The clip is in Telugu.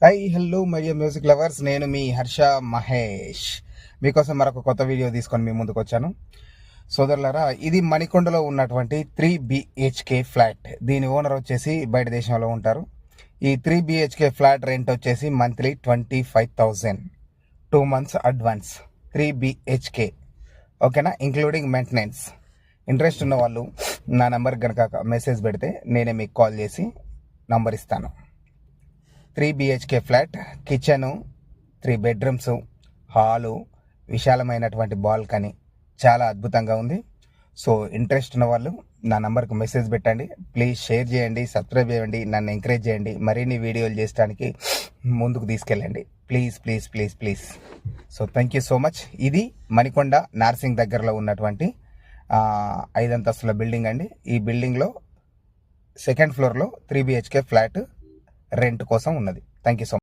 హలో మై మ్యూజిక్ లవర్స్, నేను మీ హర్ష మహేష్ మీకోసం మరొక కొత్త వీడియో తీసుకొని మీ ముందుకు వచ్చాను. సోదరులారా, ఇది మణికొండలో ఉన్నటువంటి 3 BHK ఫ్లాట్. దీని ఓనర్ వచ్చేసి బయట దేశంలో ఉంటారు. ఈ 3 BHK ఫ్లాట్ రెంట్ వచ్చేసి మంత్లీ 25,000, 2 months అడ్వాన్స్. 3 BHK, ఓకేనా, ఇంక్లూడింగ్ మెయింటెనెన్స్. ఇంట్రెస్ట్ ఉన్న వాళ్ళు నా నెంబర్ కనుక మెసేజ్ పెడితే నేనే మీకు కాల్ చేసి నంబర్ ఇస్తాను. 3 BHK flat, kitchen, 3 bedrooms, hall, విశాలమైనటువంటి బాల్కనీ, చాలా అద్భుతంగా ఉంది. సో ఇంట్రెస్ట్ ఉన్న వాళ్ళు నా నంబర్కి మెసేజ్ పెట్టండి. ప్లీజ్ షేర్ చేయండి, సబ్స్క్రైబ్ చేయండి, నన్ను ఎంకరేజ్ చేయండి, మరిన్ని వీడియోలు చేయడానికి ముందుకు తీసుకెళ్ళండి. Please please please please. So thank you so much. ఇది మణికొండ నార్సింగ్ దగ్గరలో ఉన్నటువంటి 5 అంతస్తుల బిల్డింగ్ అండి. ఈ బిల్డింగ్లో సెకండ్ ఫ్లోర్లో 3 BHK ఫ్లాట్ రెంట్ కోసం ఉన్నది. Thank you so much.